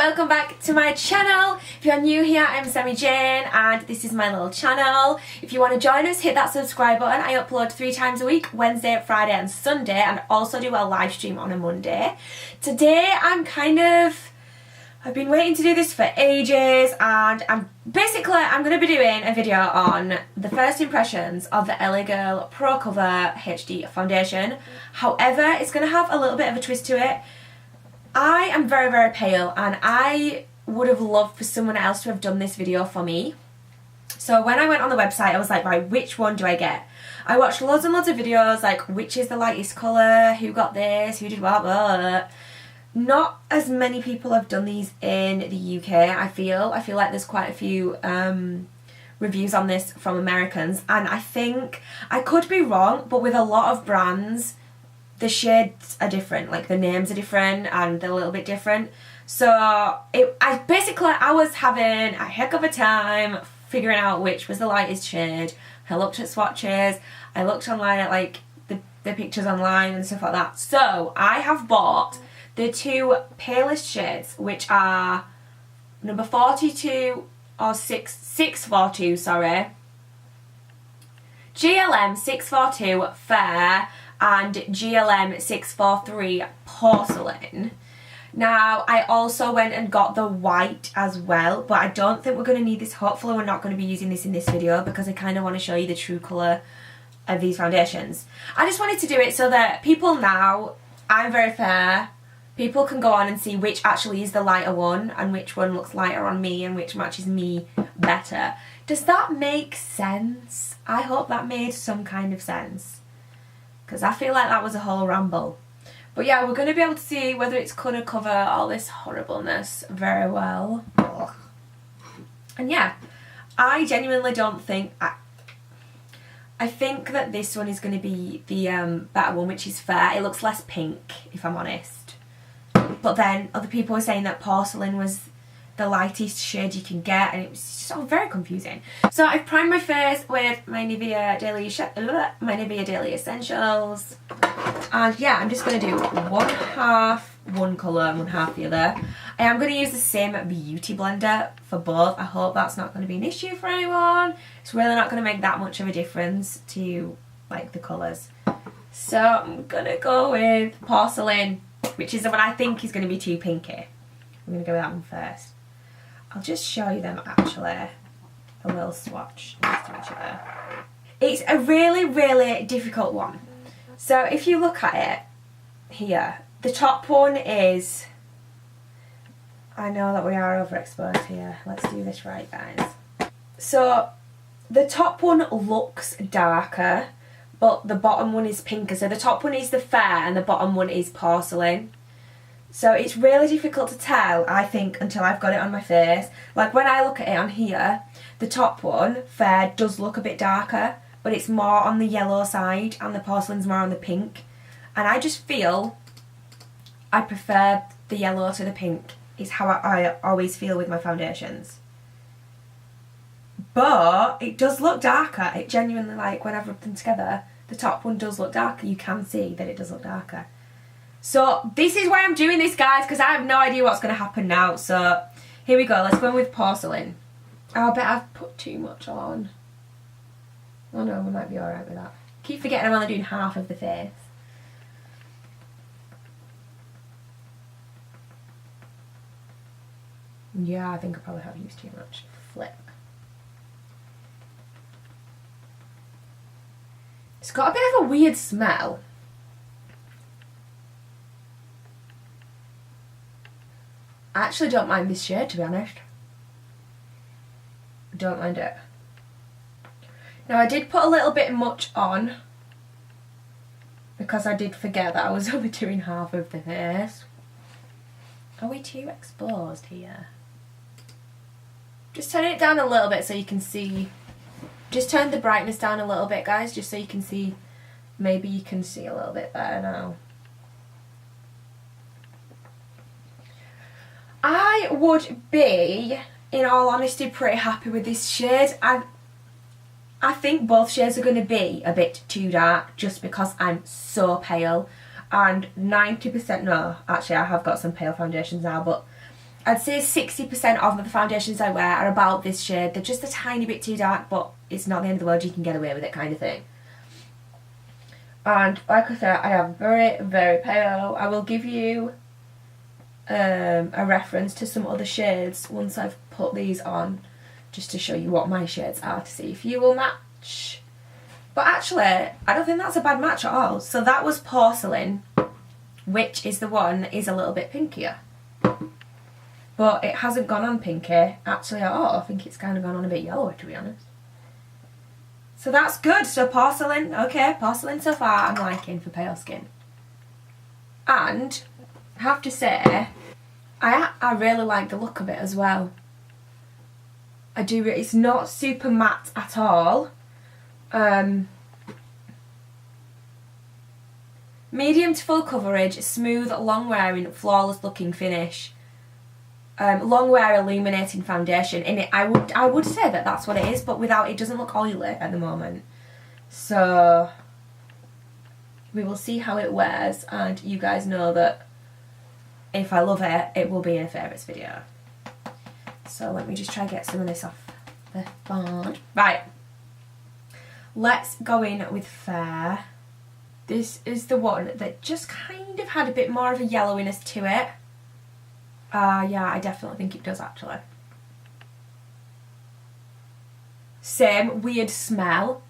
welcome back to my channel. If you're new here, I'm Sammy Jayne and this is my little channel. If you want to join us, hit that subscribe button. I upload 3 times a week, Wednesday, Friday and Sunday, and also do a live stream on a Monday. Today I've been waiting to do this for ages, and I'm going to be doing a video on the first impressions of the IdleGirl Pro Cover HD foundation. However, it's going to have a little bit of a twist to it. I am very, very pale, and I would have loved for someone else to have done this video for me. So when I went on the website, I was like, right, which one do I get? I watched loads and loads of videos, like which is the lightest colour, who got this, who did what, blah, blah. Not as many people have done these in the UK, I feel. I feel like there's quite a few reviews on this from Americans, and I think, I could be wrong, but with a lot of brands, the shades are different, like the names are different and they're a little bit different. So I was having a heck of a time figuring out which was the lightest shade. I looked at swatches, I looked online at like the pictures online and stuff like that. So I have bought the 2 palest shades, which are number 42 or 642, sorry. GLM 642 Fair and GLM 643 Porcelain. Now, I also went and got the white as well, but I don't think we're going to need this. Hopefully we're not going to be using this in this video because I kind of want to show you the true colour of these foundations. I just wanted to do it so that people now, I'm very fair, people can go on and see which actually is the lighter one and which one looks lighter on me and which matches me better. Does that make sense? I hope that made some kind of sense, because I feel like that was a whole ramble. But yeah, we're going to be able to see whether it's going to cover all this horribleness very well. Ugh. And yeah, I genuinely don't think... I think that this one is going to be the better one, which is fair. It looks less pink, if I'm honest. But then other people were saying that Porcelain was the lightest shade you can get, and it was just all very confusing. So I've primed my face with my Nivea Daily Essentials, and yeah, I'm just going to do one half one colour and one half the other. I am going to use the same beauty blender for both. I hope that's not going to be an issue for anyone. It's really not going to make that much of a difference to like the colours. So I'm going to go with Porcelain, which is the one I think is going to be too pinky. I'm going to go with that one first. I'll just show you them actually, a little swatch next to each other. It's a really, really difficult one. So if you look at it here, the top one is, I know that we are overexposed here, let's do this right guys. So the top one looks darker, but the bottom one is pinker. So the top one is the Fair and the bottom one is Porcelain. So it's really difficult to tell, I think, until I've got it on my face. Like when I look at it on here, the top one, Fair, does look a bit darker, but it's more on the yellow side and the Porcelain's more on the pink. And I just feel I prefer the yellow to the pink, is how I always feel with my foundations. But it does look darker. It genuinely, like when I've rubbed them together, the top one does look darker. You can see that it does look darker. So this is why I'm doing this, guys, because I have no idea what's going to happen now. So here we go. Let's go in with Porcelain. Oh, I bet I've put too much on. Oh no, we might be alright with that. Keep forgetting I'm only doing half of the face. Yeah, I think I probably have used too much. Flip. It's got a bit of a weird smell. I actually don't mind this shade, to be honest. Don't mind it. Now I did put a little bit much on because I did forget that I was only doing half of the face. Are we too exposed here? Just turn it down a little bit so you can see. Just turn the brightness down a little bit, guys, just so you can see. Maybe you can see a little bit better now. I would be, in all honesty, pretty happy with this shade. I think both shades are going to be a bit too dark just because I'm so pale, and 90%, no, actually I have got some pale foundations now, but I'd say 60% of the foundations I wear are about this shade. They're just a tiny bit too dark, but it's not the end of the world, you can get away with it kind of thing. And like I said, I am very, very pale. I will give you a reference to some other shades once I've put these on, just to show you what my shades are, to see if you will match. But actually, I don't think that's a bad match at all. So that was Porcelain, which is the one that is a little bit pinkier. But it hasn't gone on pinky actually at all. I think it's kind of gone on a bit yellower, to be honest. So that's good. So Porcelain, okay, Porcelain so far I'm liking for pale skin. And I have to say, I really like the look of it as well. I do. It's not super matte at all. Medium to full coverage, smooth, long wearing, flawless looking finish. Long wear illuminating foundation in it. I would say that that's what it is, but without, it doesn't look oily at the moment. So we will see how it wears, and you guys know that if I love it, it will be in a favourites video. So let me just try and get some of this off the board. Right, let's go in with Fair. This is the one that just kind of had a bit more of a yellowiness to it. Yeah, I definitely think it does actually. Same weird smell.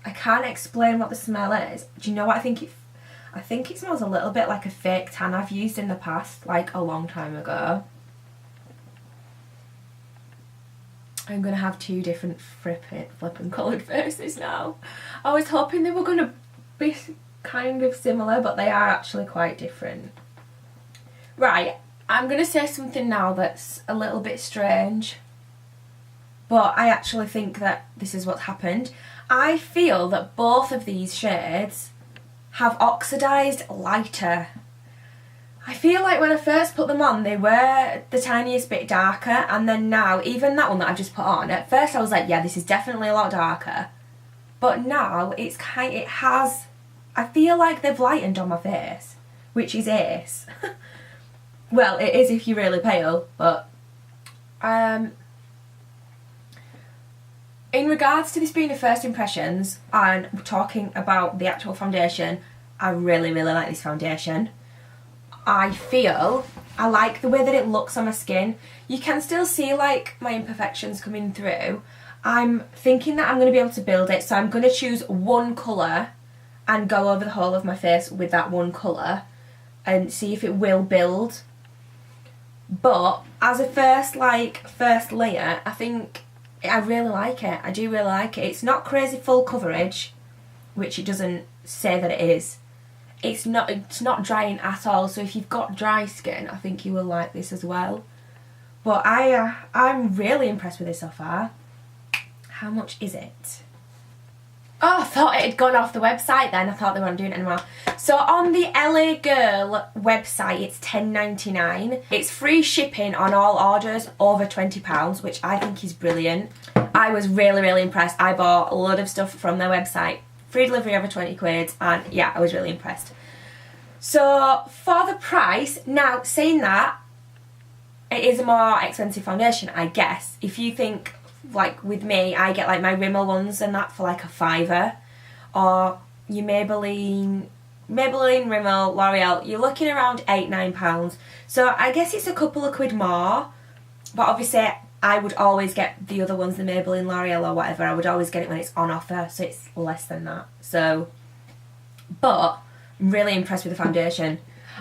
I can't explain what the smell is. Do you know what I think I think it smells a little bit like a fake tan I've used in the past, like a long time ago. I'm going to have two different flipping coloured faces now. I was hoping they were going to be kind of similar, but they are actually quite different. Right, I'm going to say something now that's a little bit strange, but I actually think that this is what's happened. I feel that both of these shades have oxidised lighter. I feel like when I first put them on, they were the tiniest bit darker, and then now, even that one that I've just put on, at first I was like, yeah, this is definitely a lot darker. But now, I feel like they've lightened on my face, which is ace. Well, it is if you're really pale, but in regards to this being the first impressions and talking about the actual foundation, I really, really like this foundation. I feel I like the way that it looks on my skin. You can still see like my imperfections coming through. I'm thinking that I'm going to be able to build it, so I'm going to choose one colour and go over the whole of my face with that one colour and see if it will build. But as a first layer, I think I really like it. I do really like it. It's not crazy full coverage, which it doesn't say that it is. It's not drying at all, so if you've got dry skin, I think you will like this as well. But I'm really impressed with this so far. How much is it? Oh, I thought it had gone off the website then. I thought they weren't doing it anymore. So on the IdleGirl website, it's $10.99. It's free shipping on all orders over £20, which I think is brilliant. I was really, really impressed. I bought a load of stuff from their website. Free delivery over 20 quid, and yeah, I was really impressed. So for the price, now saying that, it is a more expensive foundation, I guess. If you think, like with me, I get like my Rimmel ones and that for like a £5, or your Maybelline, Rimmel, L'Oreal, you're looking around £8-9. So I guess it's a couple of quid more, but obviously I would always get the other ones, the Maybelline, L'Oreal or whatever, I would always get it when it's on offer, so it's less than that. So, but I'm really impressed with the foundation.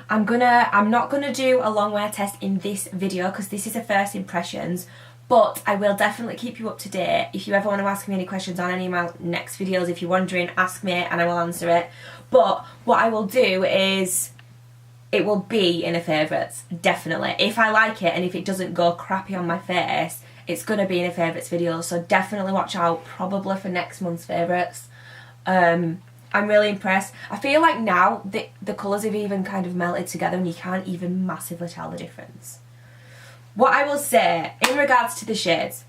I'm not gonna do a long wear test in this video because this is a first impressions, but I will definitely keep you up to date. If you ever want to ask me any questions on any of my next videos, if you're wondering, ask me and I will answer it. But what I will do is, it will be in a favourites, definitely. If I like it and if it doesn't go crappy on my face, it's going to be in a favourites video, so definitely watch out probably for next month's favourites. I'm really impressed. I feel like now the colours have even kind of melted together and you can't even massively tell the difference. What I will say in regards to the shades,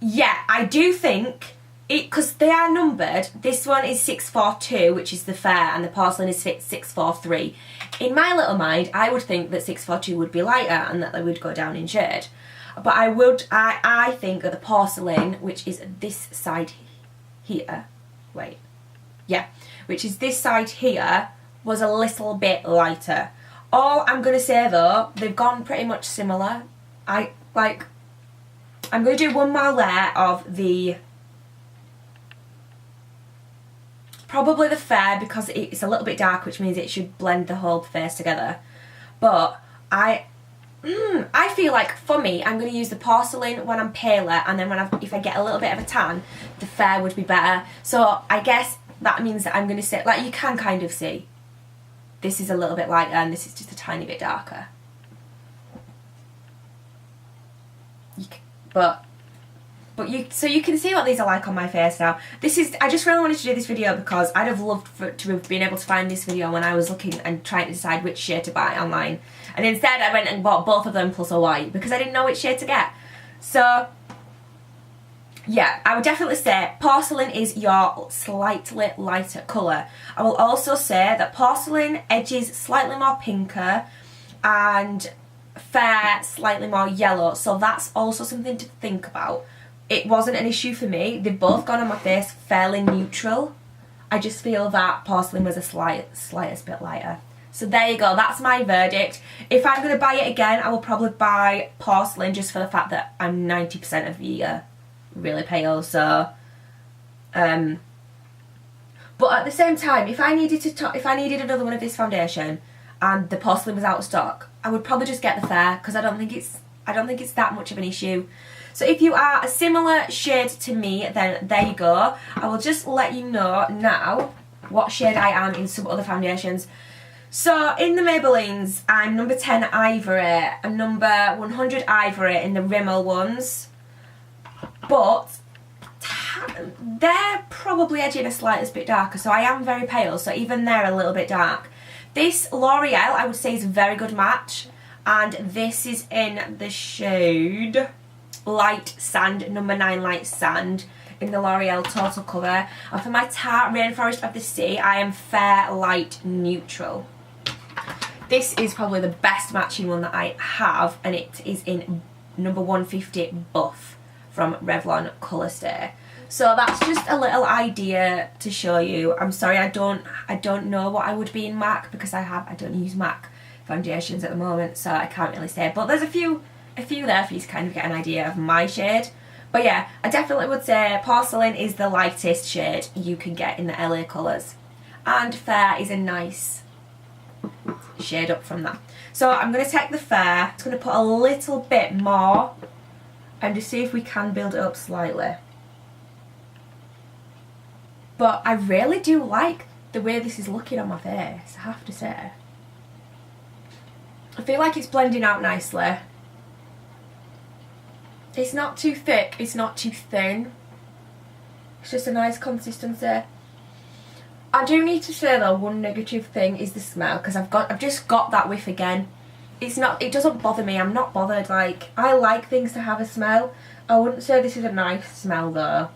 yeah, I do think because they are numbered, this one is 642, which is the fair, and the porcelain is 643. In my little mind, I would think that 642 would be lighter and that they would go down in shade. But I think that the porcelain, which is this side here, which is this side here, was a little bit lighter. All I'm going to say though, they've gone pretty much similar. I'm going to do one more layer of the, probably the fair, because it's a little bit dark, which means it should blend the whole face together. But I feel like, for me, I'm going to use the porcelain when I'm paler, and then if I get a little bit of a tan, the fair would be better. So I guess that means that I'm going to say, like, you can kind of see, this is a little bit lighter and this is just a tiny bit darker. So you can see what these are like on my face now. I just really wanted to do this video because I'd have loved to have been able to find this video when I was looking and trying to decide which shade to buy online. And instead I went and bought both of them plus a white because I didn't know which shade to get. So yeah, I would definitely say porcelain is your slightly lighter colour. I will also say that porcelain edges slightly more pinker and fair slightly more yellow, so that's also something to think about. It wasn't an issue for me. They've both gone on my face fairly neutral. I just feel that porcelain was a slightest bit lighter. So there you go, that's my verdict. If I'm going to buy it again, I will probably buy porcelain just for the fact that I'm 90% of the year really pale, so but at the same time, if I needed another one of this foundation and the porcelain was out of stock, I would probably just get the fair because I don't think it's that much of an issue. So if you are a similar shade to me, then there you go. I will just let you know now what shade I am in some other foundations. So in the Maybellines, I'm number 10 Ivory and number 100 Ivory in the Rimmel ones. But they're probably edging a slightest bit darker, so I am very pale, so even they're a little bit dark. This L'Oreal, I would say, is a very good match, and this is in the shade Light Sand, number 9 Light Sand, in the L'Oreal Total Cover. And for my Tarte Rainforest of the Sea, I am Fair Light Neutral. This is probably the best matching one that I have, and it is in number 150 Buff from Revlon Colour Stay. So that's just a little idea to show you. I'm sorry, I don't know what I would be in MAC because I don't use MAC foundations at the moment, so I can't really say. But there's a few there for you to kind of get an idea of my shade. But yeah, I definitely would say porcelain is the lightest shade you can get in the LA colours, and fair is a nice shade up from that. So I'm going to take the fair, I'm going to put a little bit more and just see if we can build it up slightly. But I really do like the way this is looking on my face, I have to say. I feel like it's blending out nicely. It's not too thick, it's not too thin. It's just a nice consistency. I do need to say though, one negative thing is the smell, because I've just got that whiff again. It doesn't bother me, I'm not bothered. Like, I like things to have a smell. I wouldn't say this is a nice smell though.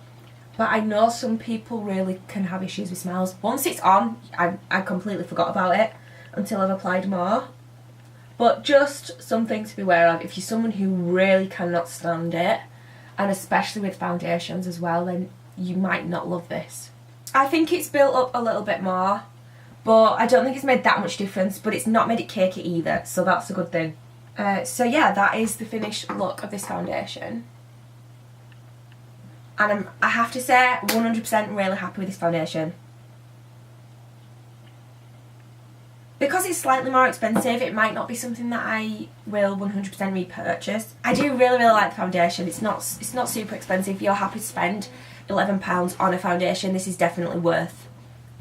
But I know some people really can have issues with smells. Once it's on, I completely forgot about it until I've applied more. But just something to be aware of if you're someone who really cannot stand it, and especially with foundations as well, then you might not love this. I think it's built up a little bit more, but I don't think it's made that much difference, but it's not made it cakey either, so that's a good thing. So yeah, that is the finished look of this foundation. And I have to say, 100% really happy with this foundation. Because it's slightly more expensive, it might not be something that I will 100% repurchase. I do really like the foundation. It's not super expensive. If you're happy to spend £11 on a foundation, this is definitely worth.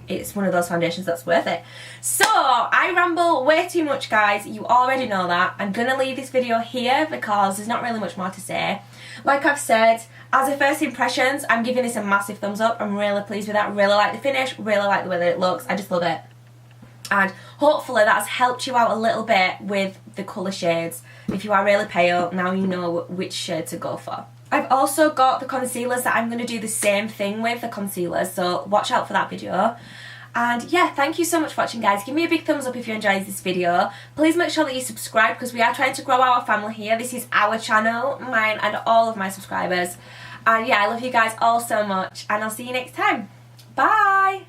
It's one of those foundations that's worth it. So, I ramble way too much, guys. You already know that. I'm going to leave this video here because there's not really much more to say. Like I've said, as a first impressions, I'm giving this a massive thumbs up. I'm really pleased with that. Really like the finish. Really like the way that it looks. I just love it. And hopefully that's helped you out a little bit with the colour shades. If you are really pale, now you know which shade to go for. I've also got the concealers that I'm going to do the same thing with, the concealers, so watch out for that video. And yeah, thank you so much for watching, guys. Give me a big thumbs up if you enjoyed this video. Please make sure that you subscribe because we are trying to grow our family here. This is our channel, mine and all of my subscribers. And yeah, I love you guys all so much, and I'll see you next time. Bye!